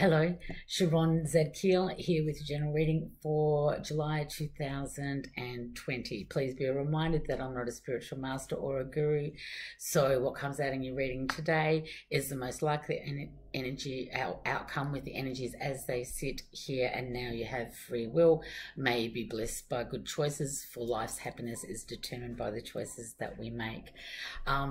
Hello, Sharon Zadkiel here with your general reading for July 2020. Please be reminded that I'm not a spiritual master or a guru, so what comes out in your reading today is the most likely outcome with the energies as they sit here and now. You have free will, may be blessed by good choices, for life's happiness is determined by the choices that we make.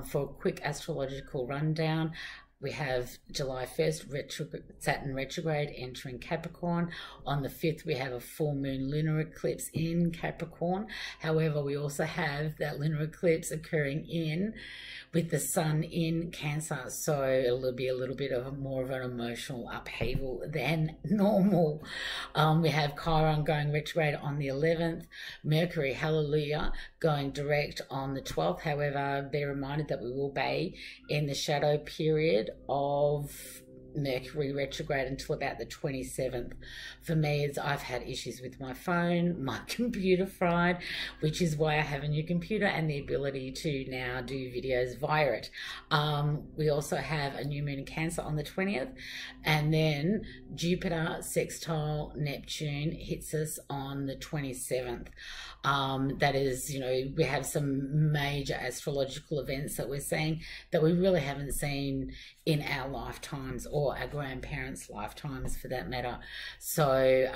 For a quick astrological rundown, we have July 1st, Saturn retrograde entering Capricorn. On the 5th, we have a full moon lunar eclipse in Capricorn. However, we also have that lunar eclipse occurring with the sun in Cancer. So it'll be a little bit of more of an emotional upheaval than normal. We have Chiron going retrograde on the 11th. Mercury, hallelujah, going direct on the 12th. However, be reminded that we will be in the shadow period of Mercury retrograde until about the 27th. For me, I've had issues with my phone, my computer fried, which is why I have a new computer and the ability to now do videos via it. We also have a new moon in Cancer on the 20th, and then Jupiter sextile Neptune hits us on the 27th. That is, we have some major astrological events that we're seeing that we really haven't seen in our lifetimes, or our grandparents' lifetimes for that matter. So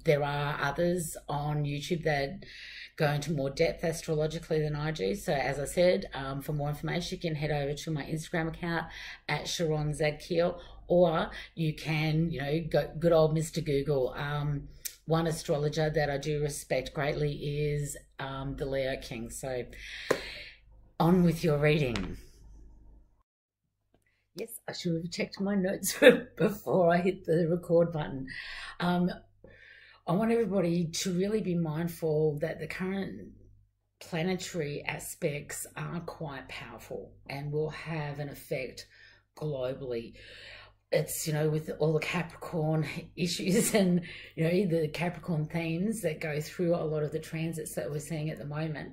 there are others on YouTube that go into more depth astrologically than I do. So as I said, for more information, you can head over to my Instagram account at Sharon Zadkiel, or you can, go good old Mr. Google. One astrologer that I do respect greatly is the Leo King. So on with your reading. Yes, I should have checked my notes before I hit the record button. I want everybody to really be mindful that the current planetary aspects are quite powerful and will have an effect globally. It's, with all the Capricorn issues and, the Capricorn themes that go through a lot of the transits that we're seeing at the moment,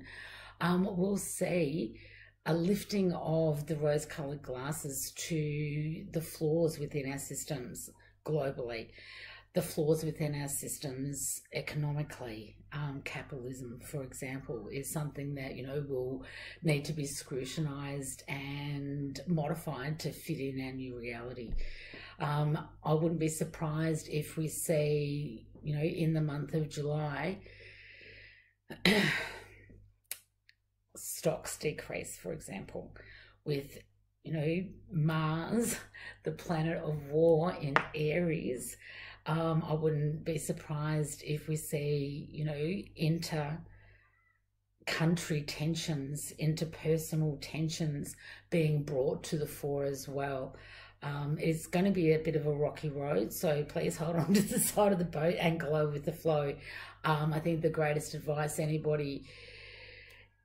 we'll see a lifting of the rose-coloured glasses to the flaws within our systems globally. The flaws within our systems economically. Capitalism, for example, is something that, will need to be scrutinised and modified to fit in our new reality. I wouldn't be surprised if we see, in the month of July, stocks decrease, for example, with, Mars, the planet of war in Aries. I wouldn't be surprised if we see, inter-country tensions, interpersonal tensions being brought to the fore as well. It's going to be a bit of a rocky road, so please hold on to the side of the boat and go with the flow. I think the greatest advice anybody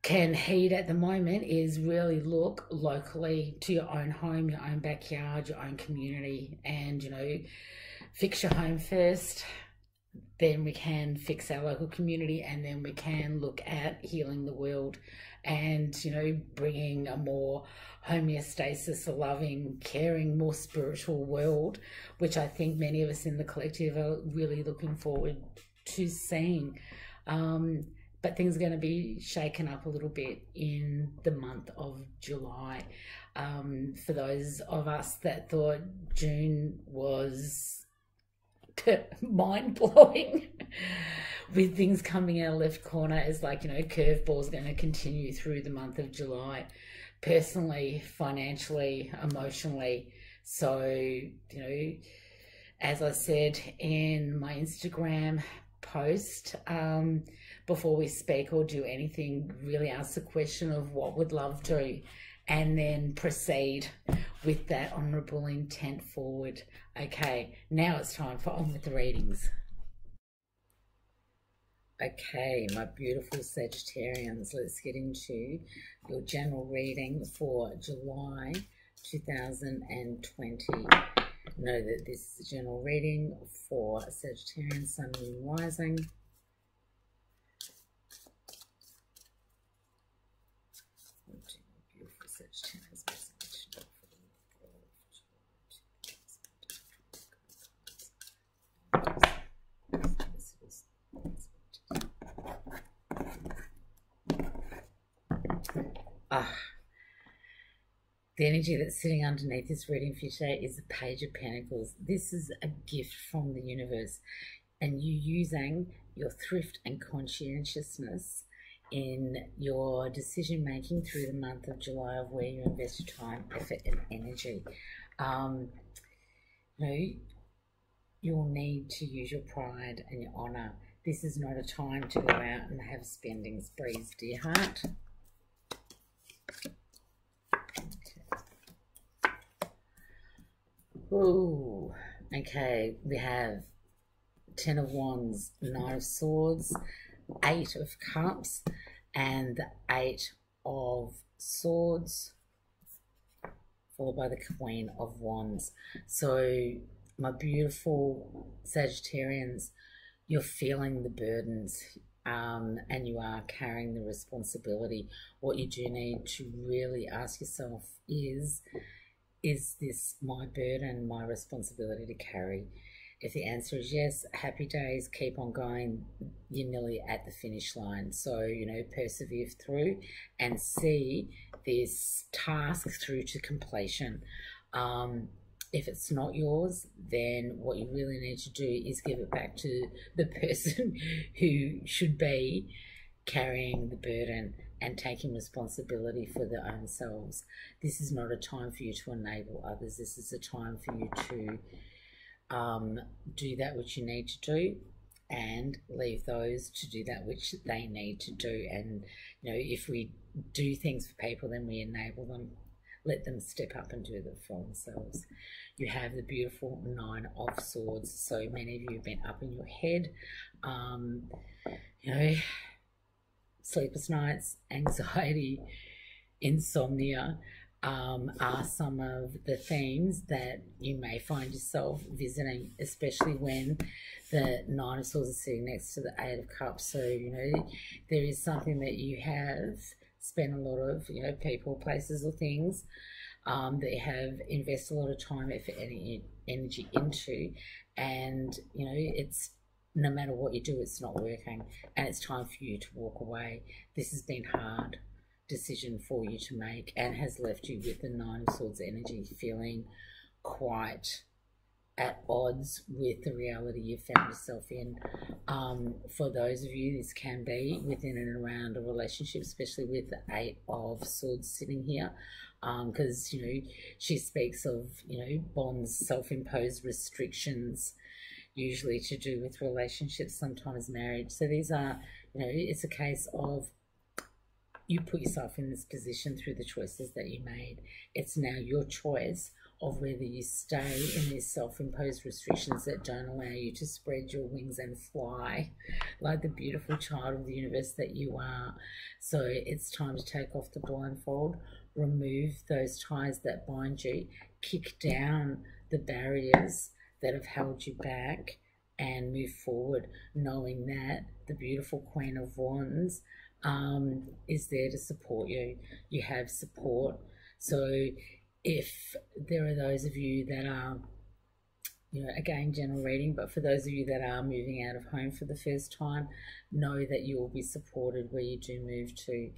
can heed at the moment is really look locally to your own home, your own backyard, your own community, and, fix your home first. Then we can fix our local community, and then we can look at healing the world and, bringing a more homeostasis, a loving, caring, more spiritual world, which I think many of us in the collective are really looking forward to seeing. But things are going to be shaken up a little bit in the month of July. For those of us that thought June was mind-blowing with things coming out left corner, is like, curveballs going to continue through the month of July, personally, financially, emotionally. So, as I said in my Instagram post, before we speak or do anything, really ask the question of what would love do, and then proceed with that honourable intent forward. Okay, now it's time for On With The Readings. Okay, my beautiful Sagittarians, let's get into your general reading for July 2020. Know that this is a general reading for Sagittarians, Sun, Moon, Rising. Beautiful Sagittarians, message for the The energy that's sitting underneath this reading for you today is the Page of Pentacles. This is a gift from the universe, and you using your thrift and conscientiousness in your decision making through the month of July of where you invest your time, effort, and energy. You know, you'll need to use your pride and your honor. This is not a time to go out and have spending sprees, dear heart. Ooh, okay, we have Ten of Wands, Nine of Swords, Eight of Cups, and the Eight of Swords, followed by the Queen of Wands. So, my beautiful Sagittarians, you're feeling the burdens, and you are carrying the responsibility. What you do need to really ask yourself is this my burden, my responsibility to carry? If the answer is yes, happy days, keep on going. You're nearly at the finish line. So, you know, persevere through and see this task through to completion. If it's not yours, then what you really need to do is give it back to the person who should be carrying the burden and taking responsibility for their own selves. This is not a time for you to enable others. This is a time for you to do that which you need to do, and leave those to do that which they need to do. And, you know, if we do things for people, then we enable them. Let them step up and do them for themselves. You have the beautiful Nine of Swords. So many of you have been up in your head. You know, sleepless nights, anxiety, insomnia are some of the themes that you may find yourself visiting, especially when the Nine of Swords is sitting next to the Eight of Cups. So, you know, there is something that you have spent a lot of, you know, people, places or things that you have invested a lot of time, effort, and energy into, and, you know, it's, no matter what you do, it's not working, and it's time for you to walk away. This has been hard decision for you to make and has left you with the Nine of Swords energy, feeling quite at odds with the reality you found yourself in. For those of you, this can be within and around a relationship, especially with the Eight of Swords sitting here, because, you know, she speaks of, you know, bonds, self-imposed restrictions, usually to do with relationships, sometimes marriage. So these are, you know, it's a case of you put yourself in this position through the choices that you made. It's now your choice of whether you stay in these self-imposed restrictions that don't allow you to spread your wings and fly like the beautiful child of the universe that you are. So it's time to take off the blindfold, remove those ties that bind you, kick down the barriers that have held you back, and move forward, knowing that the beautiful Queen of Wands is there to support you. You have support. So if there are those of you that are, you know, again, general reading, but for those of you that are moving out of home for the first time, know that you will be supported where you do move to.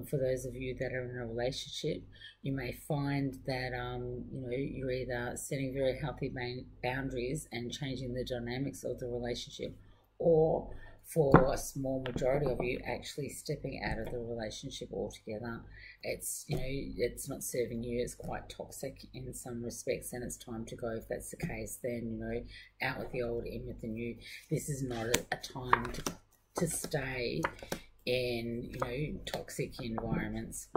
For those of you that are in a relationship, you may find that, you know, you're either setting very healthy boundaries and changing the dynamics of the relationship, or for a small majority of you, actually stepping out of the relationship altogether. It's, you know, it's not serving you. It's quite toxic in some respects, and it's time to go. If that's the case, then, you know, out with the old, in with the new. This is not a time to stay in, you know, toxic environments.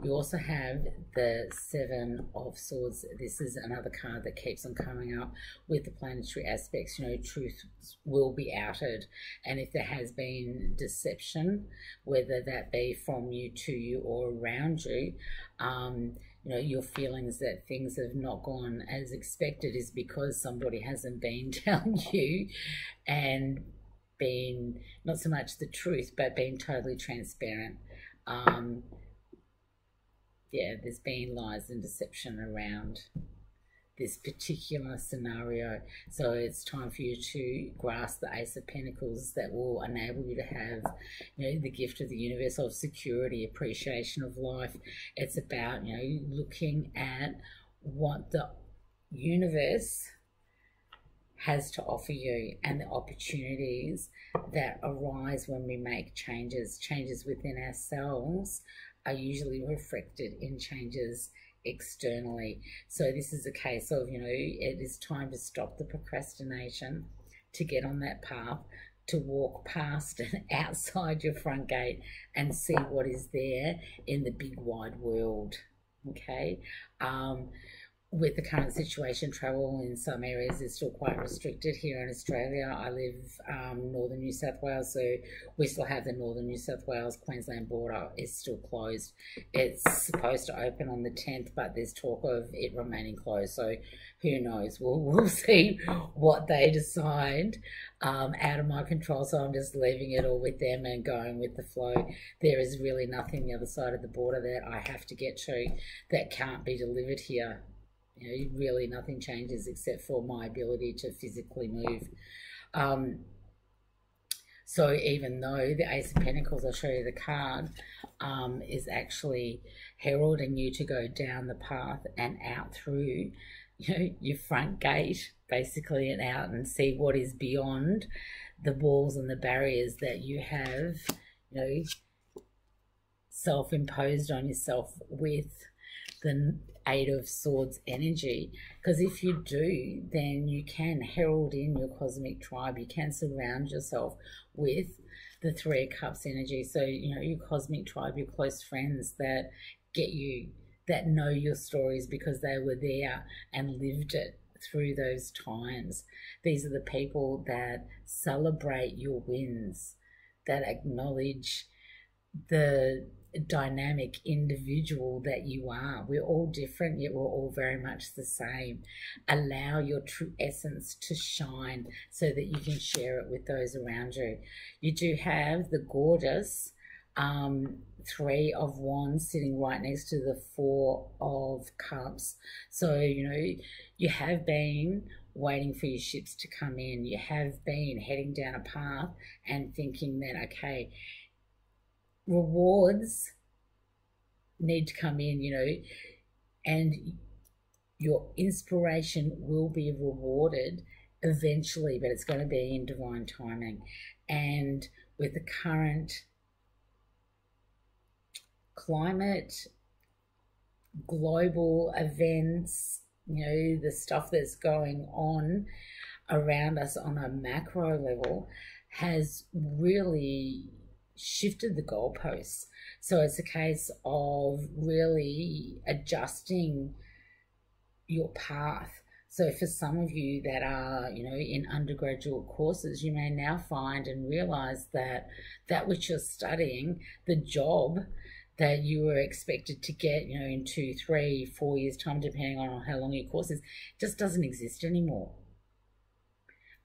You also have the Seven of Swords. This is another card that keeps on coming up with the planetary aspects. You know, truth will be outed, and if there has been deception, whether that be from you, to you, or around you, you know, your feelings that things have not gone as expected is because somebody hasn't been telling you and been not so much the truth, but being totally transparent. Yeah, there's been lies and deception around this particular scenario. So it's time for you to grasp the Ace of Pentacles that will enable you to have, you know, the gift of the universe of security, appreciation of life. It's about, you know, looking at what the universe has to offer you and the opportunities that arise when we make changes. Changes within ourselves are usually reflected in changes externally. So this is a case of, you know, it is time to stop the procrastination, to get on that path, to walk past and outside your front gate and see what is there in the big wide world. Okay. With the current situation, travel in some areas is still quite restricted here in Australia. I live northern New South Wales, so we still have the northern New South Wales Queensland border is still closed. It's supposed to open on the 10th, but there's talk of it remaining closed, so who knows. We'll see what they decide. Out of my control, so I'm just leaving it all with them and going with the flow. There is really nothing the other side of the border that I have to get to that can't be delivered here. You know, really nothing changes except for my ability to physically move. So even though the Ace of Pentacles, I'll show you the card, is actually heralding you to go down the path and out through, you know, your front gate, basically, and out and see what is beyond the walls and the barriers that you have, you know, self-imposed on yourself with the Eight of Swords energy. Because if you do, then you can herald in your cosmic tribe. You can surround yourself with the Three of Cups energy. So, you know, your cosmic tribe, your close friends that get you, that know your stories because they were there and lived it through those times. These are the people that celebrate your wins, that acknowledge the dynamic individual that you are. We're all different, yet we're all very much the same. Allow your true essence to shine so that you can share it with those around you. You do have the gorgeous Three of Wands sitting right next to the Four of Cups. So, you know, you have been waiting for your ships to come in. You have been heading down a path and thinking that, okay, rewards need to come in, you know, and your inspiration will be rewarded eventually, but it's going to be in divine timing. And with the current climate, global events, you know, the stuff that's going on around us on a macro level has really shifted the goalposts. So it's a case of really adjusting your path. So for some of you that are, you know, in undergraduate courses, you may now find and realize that that which you're studying, the job that you were expected to get, you know, in 2, 3, 4 years time, depending on how long your course is, just doesn't exist anymore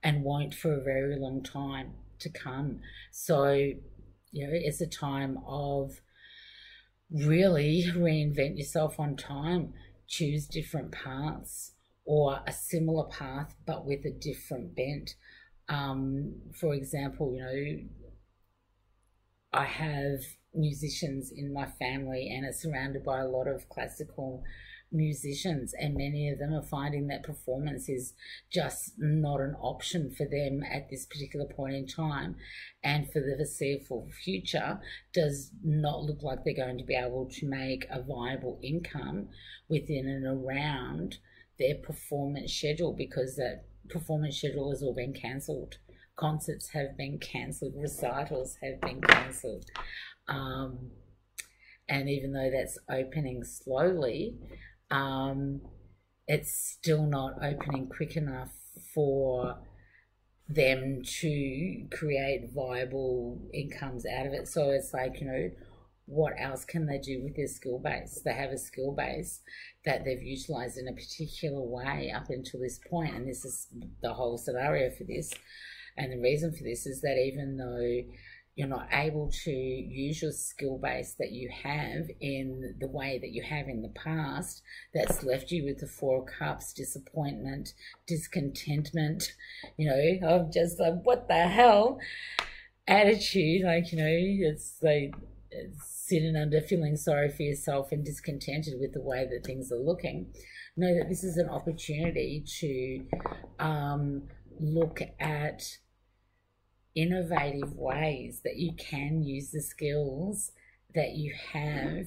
and won't for a very long time to come. So, you know, it's a time of really reinvent yourself on time, choose different paths or a similar path but with a different bent. For example, you know, I have musicians in my family and are surrounded by a lot of classical musicians, and many of them are finding that performance is just not an option for them at this particular point in time, and for the foreseeable future does not look like they're going to be able to make a viable income within and around their performance schedule, because that performance schedule has all been cancelled. Concerts have been cancelled, recitals have been cancelled, and even though that's opening slowly, it's still not opening quick enough for them to create viable incomes out of it. So it's like, you know, what else can they do with their skill base? They have a skill base that they've utilized in a particular way up until this point, and this is the whole scenario for this. And the reason for this is that even though, you're not able to use your skill base that you have in the way that you have in the past, that's left you with the Four of Cups, disappointment, discontentment, you know, of just like, what the hell attitude, like, you know, it's like sitting under, feeling sorry for yourself and discontented with the way that things are looking. Know that this is an opportunity to look at innovative ways that you can use the skills that you have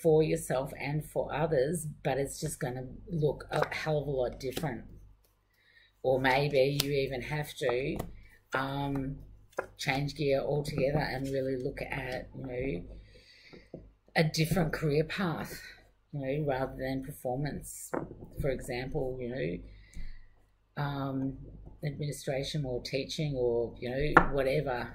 for yourself and for others, but it's just going to look a hell of a lot different. Or maybe you even have to change gear altogether and really look at, you know, a different career path, you know, rather than performance. For example, you know, administration or teaching, or, you know, whatever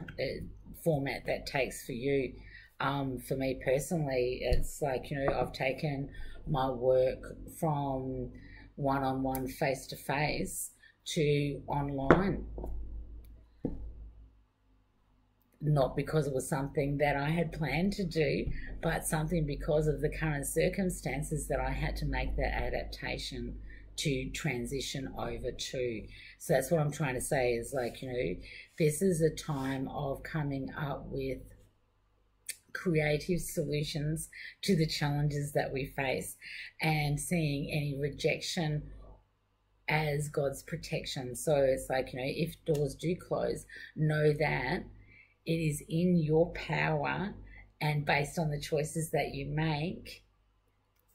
format that takes for you. For me personally, it's like, you know, I've taken my work from one-on-one, face-to-face to online. Not because it was something that I had planned to do, but something because of the current circumstances that I had to make that adaptation to transition over to. So that's what I'm trying to say, is like, you know, this is a time of coming up with creative solutions to the challenges that we face, and seeing any rejection as God's protection. So it's like, you know, if doors do close, know that it is in your power and based on the choices that you make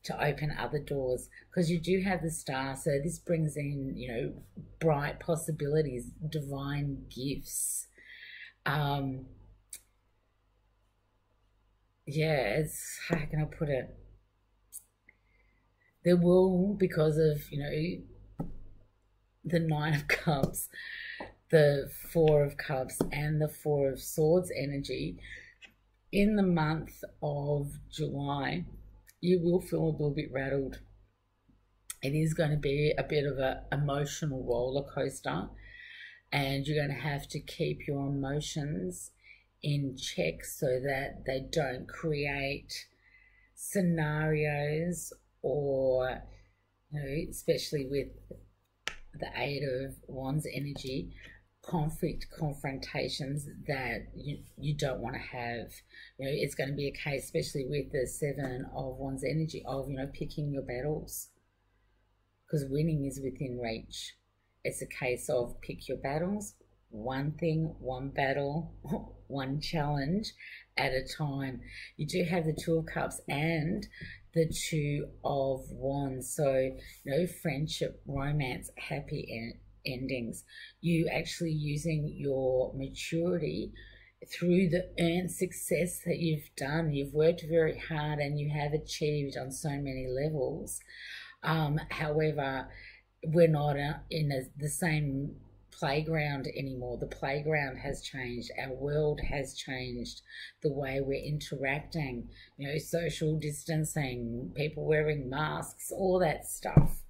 to open other doors, because you do have the Star. So this brings in, you know, bright possibilities, divine gifts. Yeah, it's, how can I put it? There will, because of, you know, the Nine of Cups, the Four of Cups, and the Four of Swords energy, in the month of July, you will feel a little bit rattled. It is going to be a bit of an emotional roller coaster, and you're going to have to keep your emotions in check so that they don't create scenarios, or, you know, especially with the Eight of Wands energy, confrontations that you don't want to have. You know, it's going to be a case, especially with the Seven of Wands energy, of, you know, picking your battles, because winning is within reach. It's a case of pick your battles, one thing, one battle, one challenge at a time. You do have the Two of Cups and the Two of Wands, so, you know, friendship, romance, happy endings. You actually using your maturity through the earned success that you've done. You've worked very hard and you have achieved on so many levels. However, we're not in the same playground anymore. The playground has changed. Our world has changed. The way we're interacting, you know, social distancing, people wearing masks, all that stuff.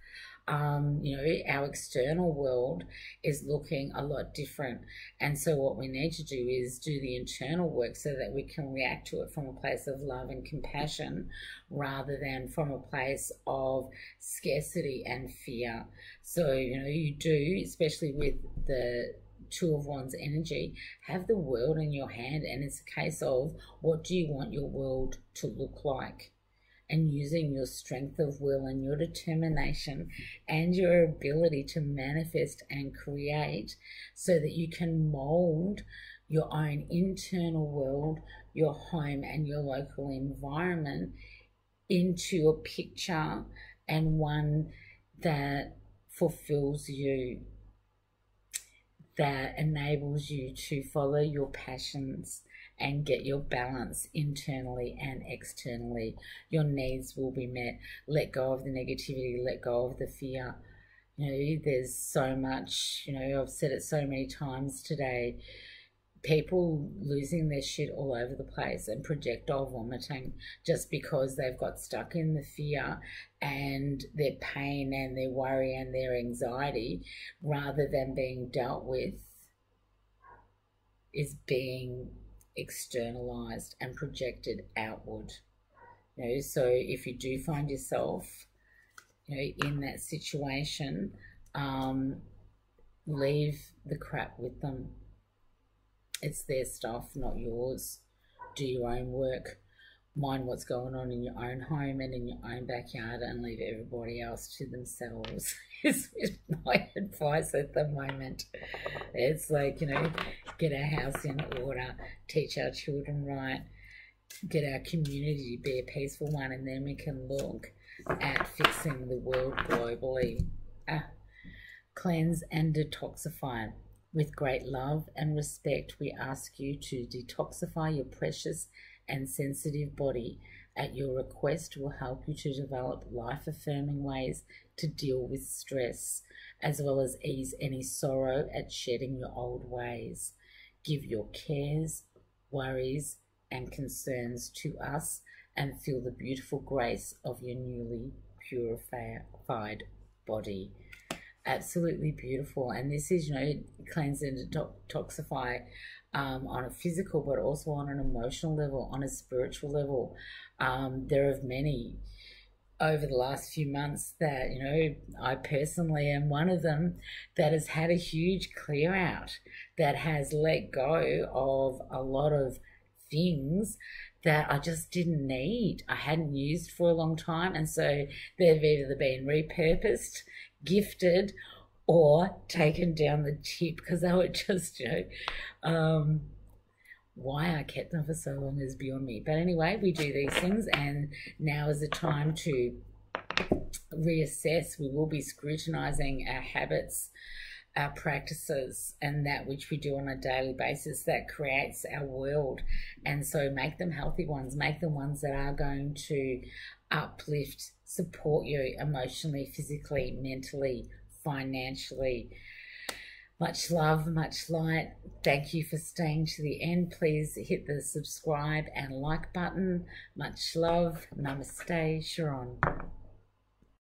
You know, our external world is looking a lot different. And so what we need to do is do the internal work so that we can react to it from a place of love and compassion, rather than from a place of scarcity and fear. So, you know, you do, especially with the Two of Wands energy, have the world in your hand, and it's a case of, what do you want your world to look like? And using your strength of will and your determination and your ability to manifest and create, so that you can mold your own internal world, your home and your local environment into a picture, and one that fulfills you, that enables you to follow your passions and get your balance internally and externally. Your needs will be met. Let go of the negativity, let go of the fear. You know, there's so much, you know, I've said it so many times today, people losing their shit all over the place and projectile vomiting just because they've got stuck in the fear and their pain and their worry and their anxiety, rather than being dealt with is being externalized and projected outward. You know, so if you do find yourself, you know, in that situation, leave the crap with them. It's their stuff, not yours. Do your own work. Mind what's going on in your own home and in your own backyard, and leave everybody else to themselves is my advice at the moment. It's like, you know, get our house in order, teach our children right, get our community to be a peaceful one, and then we can look at fixing the world globally. Cleanse and detoxify. With great love and respect, we ask you to detoxify your precious and sensitive body. At your request, will help you to develop life-affirming ways to deal with stress, as well as ease any sorrow at shedding your old ways. Give your cares, worries, and concerns to us, and feel the beautiful grace of your newly purified body. Absolutely beautiful. And this is, you know, cleanse and detoxify on a physical, but also on an emotional level, on a spiritual level. There are many over the last few months that, you know, I personally am one of them that has had a huge clear out, that has let go of a lot of things that I just didn't need, I hadn't used for a long time. And so they've either been repurposed, gifted, or taken down the tip, because they were just, you know, why I kept them for so long is beyond me. But anyway, we do these things, and now is the time to reassess. We will be scrutinizing our habits, our practices, and that which we do on a daily basis that creates our world. And so make them healthy ones, make them ones that are going to uplift, support you emotionally, physically, mentally, financially. Much love, much light. Thank you for staying to the end. Please hit the subscribe and like button. Much love. Namaste, Sharon.